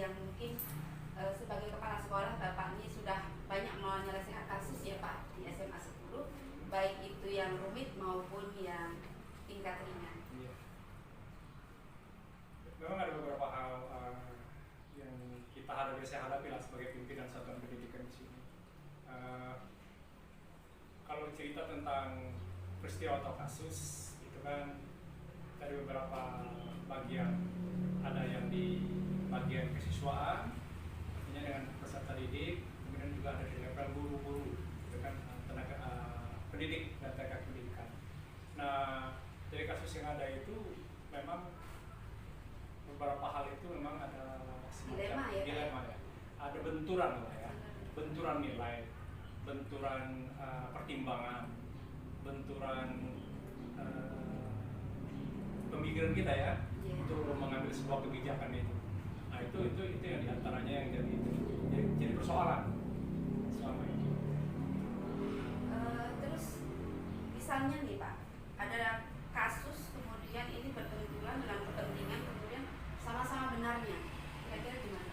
yang mungkin sebagai kepala sekolah Bapak ini sudah banyak menyelesaikan kasus ya Pak di SMA 10, baik itu yang rumit maupun yang tingkat ringan. Iya. Memang ada beberapa hal yang saya hadapi lah sebagai pimpinan satuan pendidikan di sini. Kalau cerita tentang peristiwa atau kasus itu kan dari beberapa bagian, ada yang di bagian kesiswaan, artinya dengan peserta didik, kemudian juga ada di level guru-guru, itu kan tenaga pendidik dan tenaga pendidikan. Nah, dari kasus yang ada itu memang beberapa hal itu memang ada semacam dilema ya. Ada benturan lah ya, benturan nilai, benturan pertimbangan, benturan pemikiran kita ya untuk mengambil sebuah kebijakan itu. Nah itu yang diantaranya yang jadi persoalan selama ini. Terus misalnya nih Pak, ada kasus kemudian ini berbenturan dengan kepentingan, kemudian sama-sama benarnya, kira-kira gimana?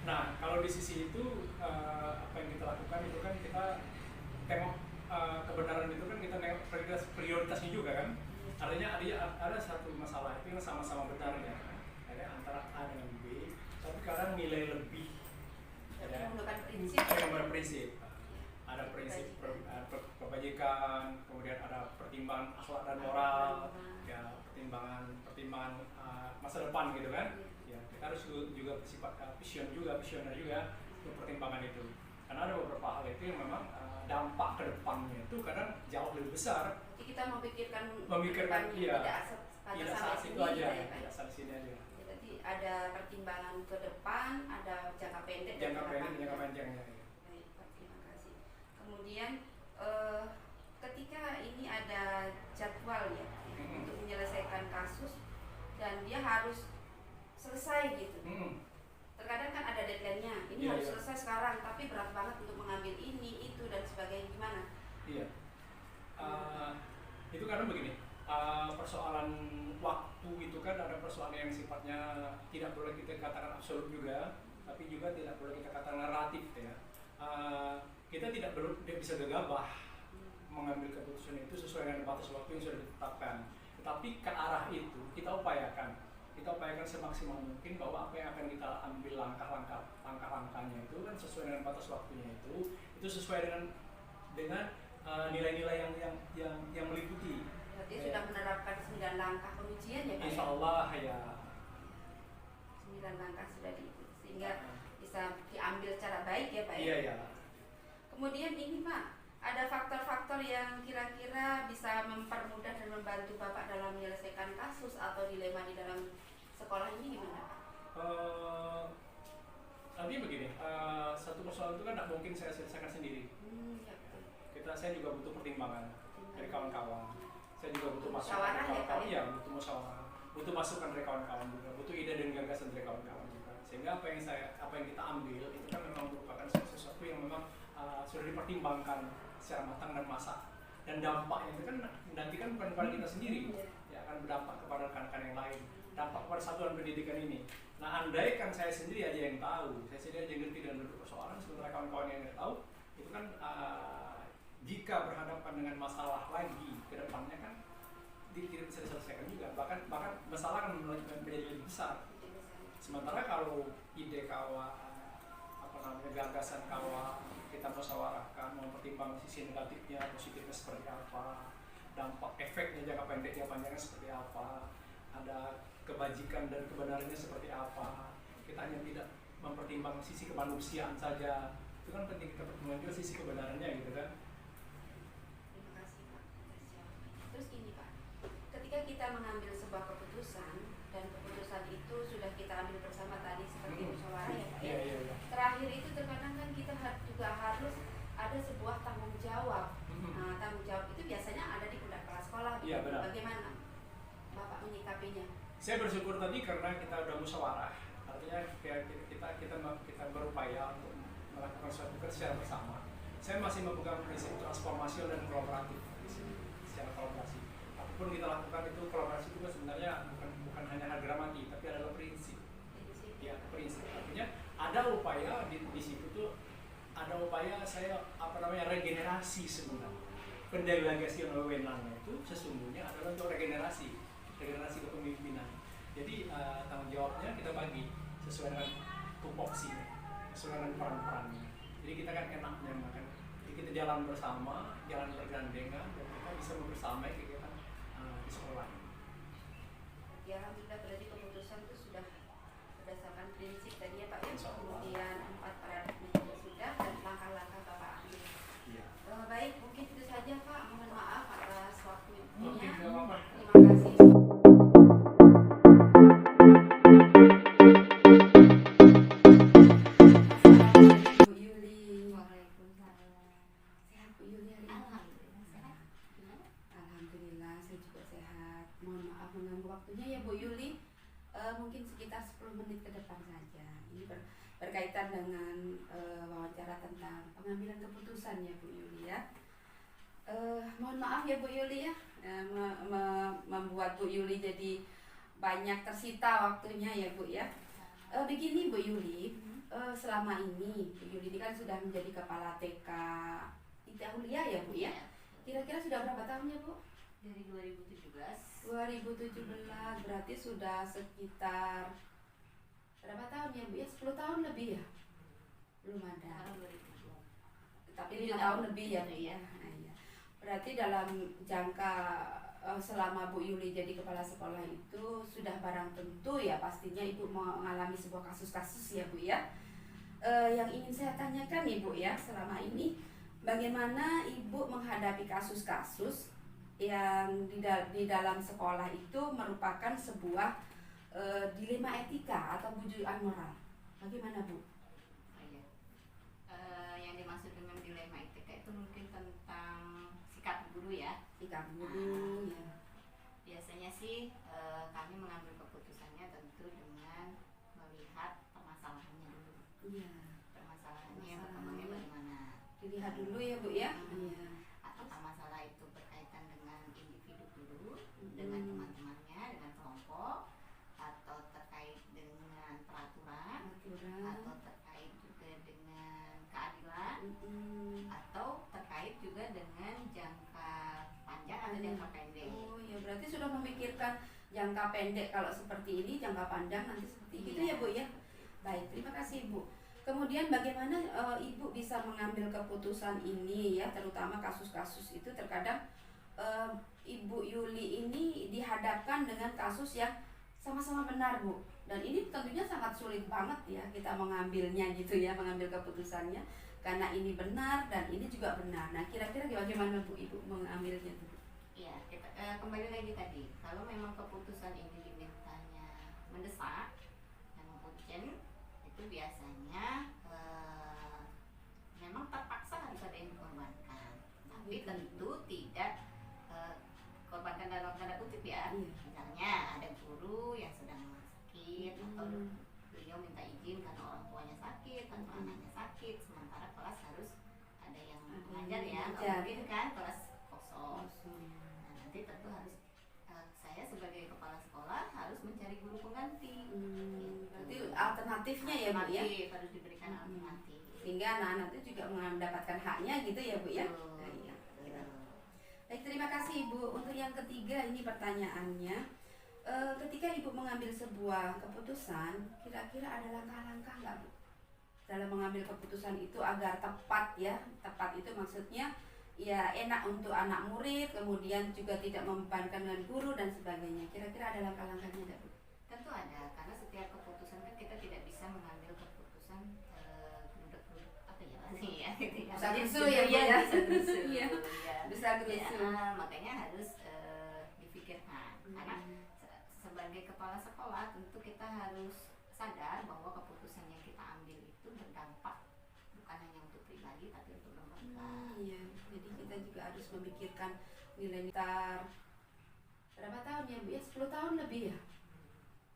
Nah kalau di sisi itu apa yang kita lakukan itu kan kita tengok kebenaran itu kan kita nengok prioritasnya juga kan. Artinya ada satu masalah itu yang sama-sama benar ya, ada antara A dengan B, tapi kadang nilai lebih ada yang berprinsip. Ada prinsip kebajikan, kemudian ada pertimbangan akhlak dan moral, ya pertimbangan masa depan gitu kan. Ya kita harus juga bersifat visioner juga untuk pertimbangan itu. Karena ada beberapa hal itu yang memang dampak ke depannya itu kadang jauh lebih besar. Jadi kita memikirkan iya, tidak saat itu aja, tidak saat sini aja. Jadi ada pertimbangan ke depan, ada jangka pendek, jangka panjangnya. Baik, Pak, terima kasih. Kemudian ketika ini ada jadwal ya untuk menyelesaikan kasus dan dia harus selesai gitu. Terkadang kan ada deadline-nya, ini harus selesai sekarang, tapi berat banget untuk mengambil ini, itu, dan sebagainya, gimana? Iya, itu karena begini, persoalan waktu itu kan ada persoalan yang sifatnya tidak boleh kita katakan absolut juga, tapi juga tidak boleh kita katakan relatif ya. Kita tidak bisa gegabah mengambil keputusan itu sesuai dengan batas waktu yang sudah ditetapkan, tetapi ke arah itu kita upayakan semaksimal mungkin bahwa apa yang akan kita ambil langkah-langkahnya itu kan sesuai dengan batas waktunya itu sesuai dengan nilai-nilai yang meliputi. Berarti sudah menerapkan 9 langkah pengujian ya Pak? Insya Allah ya. 9 langkah sudah diikuti sehingga bisa diambil secara baik ya Pak? Iya. Kemudian ini Pak, ada faktor-faktor yang kira-kira bisa mempermudah dan membantu Bapak dalam menyelesaikan kasus atau dilema di dalam sekolah ini gimana Pak? Nanti begini, satu persoalan itu kan tidak mungkin saya selesaikan sendiri. Saya juga butuh pertimbangan dari kawan-kawan. Saya juga butuh masukan dari kawan-kawan. Iya, butuh musyawarah, butuh masukan dari kawan-kawan juga, butuh ide dan gagasan dari kawan-kawan juga. Sehingga apa yang kita ambil itu kan memang merupakan sesuatu yang memang sudah dipertimbangkan secara matang dan masak. Dan dampaknya itu kan nanti kan bukan kepada kita sendiri, ya akan berdampak kepada rekan-rekan yang lain, dampak kepada satuan pendidikan ini. Nah, andai kan saya sendiri aja yang tahu, saya sendiri aja yang ngerti dan duduk persoalan, sementara kawan-kawan yang nggak tahu, itu kan jika berhadapan dengan masalah lagi ke depannya kan tidak bisa diselesaikan juga, bahkan masalah akan menjadi lebih besar. Sementara kalau ide gagasan kita musyawarahkan, mempertimbangkan sisi negatifnya, positifnya seperti apa, dampak efeknya jangka pendeknya panjangnya seperti apa, ada kebajikan dan kebenarannya seperti apa. Kita hanya tidak mempertimbangkan sisi kemanusiaan saja, itu kan penting kita pertimbangkan juga sisi kebenarannya gitu kan. Terima kasih Pak. Terus ini Pak, ketika kita mengambil sebuah keputusan dan keputusan itu sudah kita ambil bersama tadi seperti musyawarah ya Pak ya. Terakhir itu terkadang kan kita juga harus ada sebuah tanggung jawab. Nah, tanggung jawab itu biasanya ada di pundak kepala sekolah. Iya, benar. Bagaimana Bapak menyikapinya? Saya bersyukur tadi karena kita udah musyawarah, artinya kita berupaya untuk melakukan suatu kerja bersama. Saya masih memegang prinsip transformasi dan kolaboratif di sini, secara kolaborasi. Apapun kita lakukan itu kolaborasi juga sebenarnya bukan hanya harga mati, tapi adalah prinsip. saya apa namanya regenerasi sebenarnya. Pendelegasian wewenang itu sesungguhnya adalah untuk regenerasi kepemimpinan. Jadi tanggung jawabnya kita bagi sesuai dengan tupoksinya, sesuai dengan peran-perannya. Jadi kita kan enaknya kan, jadi kita jalan bersama, jalan bergandengan, dan kita bisa membersamai kegiatan di sekolah. Ya, alhamdulillah berarti keputusan itu sudah berdasarkan prinsip tadi ya Pak ya. Kemudian 4 paradigma juga sudah dan langkah-langkah Bapak ambil. Iya. Baik, mungkin itu saja Pak. Mohon maaf atas waktunya. Oke, nggak apa-apa. Terima kasih. Bu Yuli. Waalaikumsalam. Sehat Bu Yuli hari ini? Alhamdulillah sehat. Alhamdulillah saya juga sehat. Mohon maaf mengganggu waktunya ya Bu Yuli. Mungkin sekitar 10 menit ke depan saja. Ini berkaitan dengan wawancara tentang pengambilan keputusan ya Bu Yuli ya. Mohon maaf ya Bu Yuli ya, membuat Bu Yuli jadi banyak tersita waktunya ya Bu ya. Begini Bu Yuli, selama ini Bu Yuli ini kan sudah menjadi kepala TK Itahulia ya Bu ya. Kira-kira sudah berapa tahun ya Bu? Dari 2017. 2017 berarti sudah sekitar berapa tahun ya Bu ya? 10 tahun lebih ya? Belum ada. Tahun 2020. Tapi 5 tahun lebih ya Bu ya. Nah, iya. Berarti dalam jangka selama Bu Yuli jadi kepala sekolah itu sudah barang tentu ya pastinya Ibu mengalami sebuah kasus-kasus ya Bu ya. Yang ingin saya tanyakan Ibu ya, selama ini bagaimana Ibu menghadapi kasus-kasus yang di dalam sekolah itu merupakan sebuah dilema etika atau bujukan moral. Bagaimana Bu? Yang dimaksud dengan dilema etika itu mungkin tentang sikap guru ya. Sikap guru ya. Biasanya sih kami mengambil keputusannya tentu dengan melihat permasalahannya dulu. Iya. Permasalahannya perkembangannya bagaimana. Dilihat dulu ya Bu ya. Iya. Apakah masalah itu berkaitan dengan individu dulu, dengan teman-temannya, dengan kelompok, atau terkait dengan peraturan, atau terkait juga dengan keadilan, atau terkait juga dengan jangka panjang atau jangka pendek. Oh ya, berarti sudah memikirkan jangka pendek kalau seperti ini, jangka panjang nanti seperti itu ya Bu ya. Baik, terima kasih Bu. Kemudian bagaimana Ibu bisa mengambil keputusan ini ya, terutama kasus-kasus itu terkadang Ibu Yuli ini dihadapkan dengan kasus yang sama-sama benar Bu. Dan ini tentunya sangat sulit banget ya kita mengambilnya gitu ya, mengambil keputusannya karena ini benar dan ini juga benar. Nah, kira-kira bagaimana Bu Ibu mengambilnya tuh? Ya, kita kembali lagi tadi. Kalau memang keputusan ini dimintanya mendesak dan urgent, itu biasanya memang terpaksa harus ada yang dikorbankan. Tapi tentu tidak korbankan dalam tanda kutip ya. Misalnya ada guru yang sedang sakit atau beliau minta izin karena orang tuanya sakit atau anaknya sakit, sementara kelas harus ada yang mengajar ya. Nggak mungkin kan kelas kosong. Nah, nanti tentu harus saya sebagai kepala sekolah harus mencari guru pengganti. Berarti alternatifnya ya Bu ya. Harus diberikan alternatif. Sehingga anak-anak itu juga mendapatkan haknya gitu ya Bu ya. Nah, iya. Baik, terima kasih Ibu. Untuk yang ketiga ini pertanyaannya, ketika Ibu mengambil sebuah keputusan, kira-kira ada langkah-langkah nggak Bu dalam mengambil keputusan itu agar tepat ya? Tepat itu maksudnya ya enak untuk anak murid, kemudian juga tidak membebankan dengan guru dan sebagainya. Kira-kira ada langkah-langkahnya nggak Bu? Tentu ada, karena setiap keputusan kan kita tidak bisa mengambil keputusan apa ya ya bisa gesu ya Bu ya. Bisa gesu. Makanya harus dipikirkan. Karena sebagai kepala sekolah tentu kita harus sadar bahwa keputusan yang kita ambil itu berdampak bukan hanya untuk pribadi tapi untuk lembaga. Iya, jadi kita juga harus memikirkan nilai nilai. Berapa tahun ya Bu ya? 10 tahun lebih ya?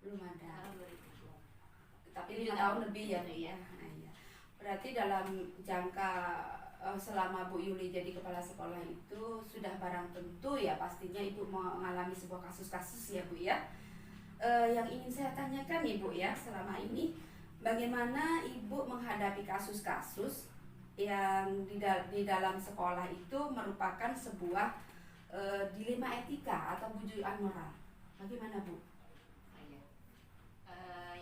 Belum ada. Tahun 2020. Tapi 5 tahun lebih ya Bu ya. Nah, iya. Berarti dalam jangka selama Bu Yuli jadi kepala sekolah itu sudah barang tentu ya pastinya Ibu mengalami sebuah kasus-kasus ya Bu ya. Yang ingin saya tanyakan Ibu ya, selama ini bagaimana Ibu menghadapi kasus-kasus yang di dalam sekolah itu merupakan sebuah dilema etika atau bujukan moral. Bagaimana Bu?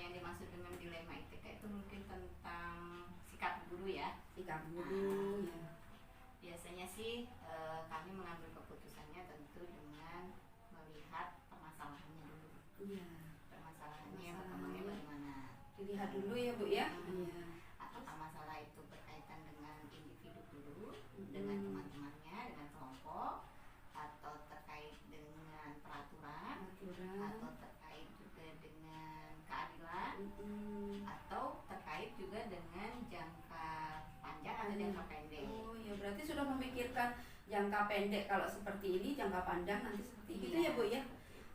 Yang dimaksud dengan dilema etika itu mungkin tentang sikap guru ya. Sikap guru ya. Biasanya sih kami mengambil keputusannya tentu dengan melihat permasalahannya dulu. Iya. Permasalahannya perkembangannya bagaimana. Dilihat dulu ya Bu ya. Iya. Apakah masalah itu berkaitan dengan individu dulu, dengan teman-temannya, dengan kelompok, atau terkait dengan peraturan, atau terkait juga dengan keadilan, atau terkait juga dengan jangka panjang atau jangka pendek. Oh ya, berarti sudah memikirkan jangka pendek kalau seperti ini, jangka panjang nanti seperti itu ya Bu ya.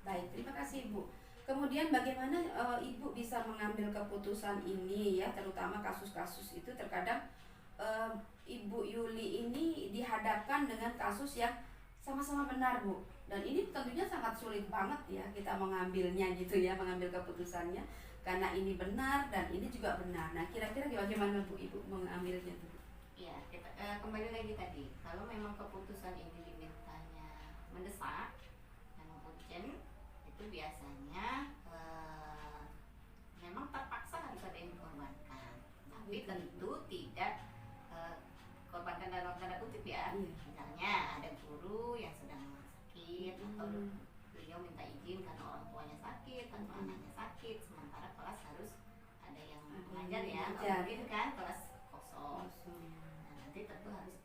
Baik, terima kasih Bu. Kemudian bagaimana Ibu bisa mengambil keputusan ini ya, terutama kasus-kasus itu terkadang Ibu Yuli ini dihadapkan dengan kasus yang sama-sama benar Bu, dan ini tentunya sangat sulit banget ya kita mengambilnya gitu ya, mengambil keputusannya karena ini benar dan ini juga benar. Nah kira-kira bagaimana Bu Ibu mengambilnya tuh? Ya, kita kembali lagi tadi, kalau memang keputusan ini dimintanya mendesak dan urgent, itu biasanya memang terpaksa harus ada yang dikorbankan, tapi tentu tidak korbankan dalam tanda kutip ya. Misalnya ada guru yang sedang sakit atau beliau minta izin karena orang tuanya sakit atau anaknya sakit, sementara kelas harus ada yang mengajar ya, nggak mungkin kan kelas kosong. Nah, nanti tentu harus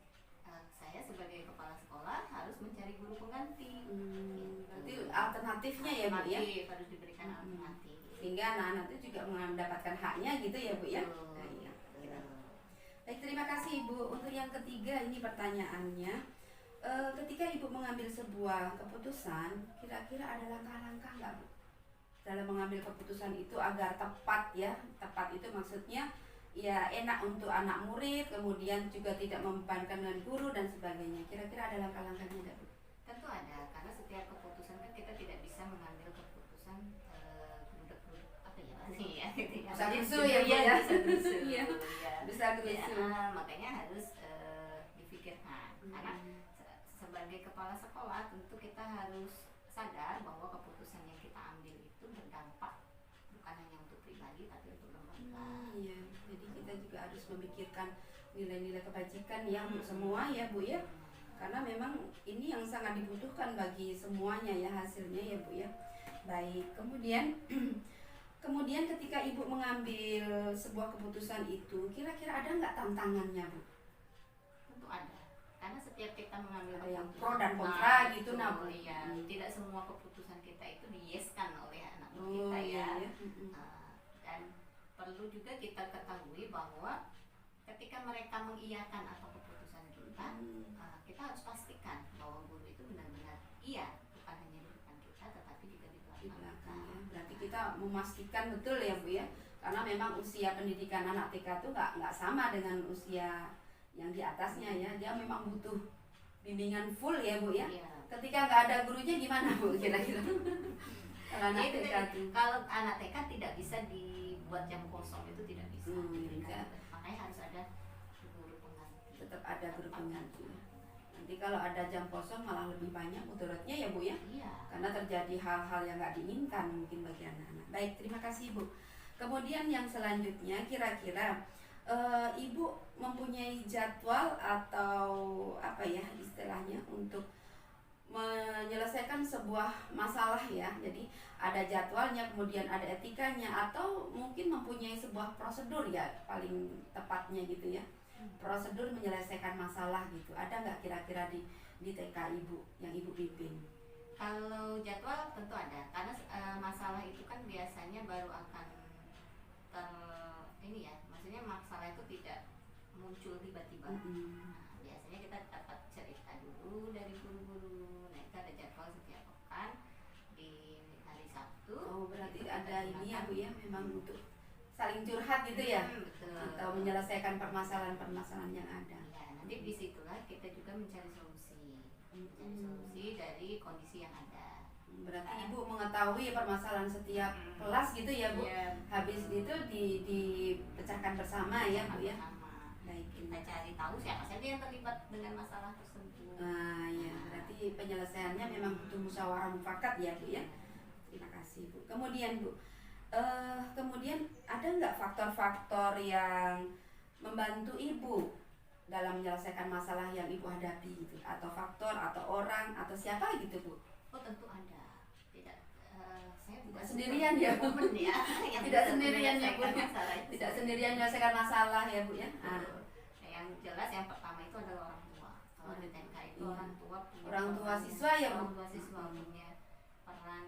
saya sebagai kepala sekolah harus mencari guru pengganti. Berarti alternatifnya ya Bu ya, harus diberikan alternatif sehingga anak-anak itu juga mendapatkan haknya gitu ya Bu ya. Baik, terima kasih Ibu. Untuk yang ketiga ini pertanyaannya, ketika Ibu mengambil sebuah keputusan, kira-kira ada langkah-langkah nggak Bu dalam mengambil keputusan itu agar tepat ya? Tepat itu maksudnya ya enak untuk anak murid, kemudian juga tidak membebankan dengan guru dan sebagainya. Kira-kira ada langkah-langkahnya nggak Bu? Tentu ada, karena setiap keputusan kan kita tidak bisa mengambil keputusan gerudak-geruduk apa ya sih ya, bisa gerusu ya Bu ya, bisa gerusu iya, bisa gerusu. Makanya harus dipikirkan, karena sebagai kepala sekolah tentu kita harus sadar bahwa keputusan yang kita ambil itu berdampak bukan hanya untuk pribadi tapi untuk lembaga. Iya, jadi kita juga harus memikirkan nilai-nilai kebajikan ya untuk semua ya Bu ya, karena memang ini yang sangat dibutuhkan bagi semuanya ya hasilnya ya Bu ya. Baik, kemudian ketika Ibu mengambil sebuah keputusan itu, kira-kira ada nggak tantangannya Bu? Tentu ada, karena setiap kita mengambil ada yang pro dan kontra gitu nah Bu. Ya, tidak semua keputusan kita itu diyeskan oleh anak kita ya. Iya. Dan perlu juga kita ketahui bahwa ketika mereka mengiyakan atau keputusan kita, kita harus pastikan bahwa guru itu benar-benar iya, bukan hanya di depan kita tetapi juga di belakang. Berarti kita memastikan betul ya Bu ya, karena memang usia pendidikan anak TK itu nggak sama dengan usia yang di atasnya ya, dia memang butuh bimbingan full ya Bu ya. Iya. Ketika nggak ada gurunya gimana Bu kira-kira? Kalau anak TK itu, kalau anak TK tidak bisa dibuat jam kosong, itu tidak bisa. Makanya harus ada guru pengganti. Tetap ada guru pengganti. Nanti kalau ada jam kosong malah lebih banyak mudaratnya ya Bu ya. Iya. Karena terjadi hal-hal yang nggak diinginkan mungkin bagi anak-anak. Baik, terima kasih Bu. Kemudian yang selanjutnya kira-kira Ibu mempunyai jadwal atau apa ya istilahnya untuk menyelesaikan sebuah masalah ya. Jadi ada jadwalnya, kemudian ada etikanya, atau mungkin mempunyai sebuah prosedur ya paling tepatnya gitu ya. Prosedur menyelesaikan masalah gitu. Ada nggak kira-kira di TK Ibu yang Ibu pimpin? Kalau jadwal tentu ada, karena masalah itu kan biasanya baru akan ini ya, maksudnya masalah itu tidak muncul tiba-tiba. Nah, biasanya kita dapat cerita dulu dari guru-guru. Nah, itu ada jadwal setiap pekan di hari Sabtu. Oh, berarti ada ini ya Bu ya, memang untuk saling curhat gitu ya, betul. Atau menyelesaikan permasalahan-permasalahan yang ada. Ya, nanti disitulah kita juga mencari solusi dari kondisi yang ada. Berarti Ibu mengetahui permasalahan setiap kelas gitu ya Bu. Ya, Habis itu dipecahkan bersama ya Bu ya. Baik, Kita cari tahu siapa saja yang terlibat dengan masalah tersebut. ya, berarti penyelesaiannya memang butuh musyawarah mufakat ya Bu ya. Terima kasih Bu. Kemudian Bu, kemudian ada nggak faktor-faktor yang membantu Ibu dalam menyelesaikan masalah yang Ibu hadapi gitu, atau faktor atau orang atau siapa gitu Bu? Oh tentu ada. Tidak, saya bukan Sendirian ya Bu. ya, yang Tidak bisa sendirian ya Bu. menyelesaikan masalah itu. Tidak sendirian menyelesaikan masalah ya Bu ya. Yang jelas yang pertama itu adalah orang tua. Kalau di TMK itu Iya. orang tua punya Orang tua peran- siswa ya Bu. Orang tua siswa punya peran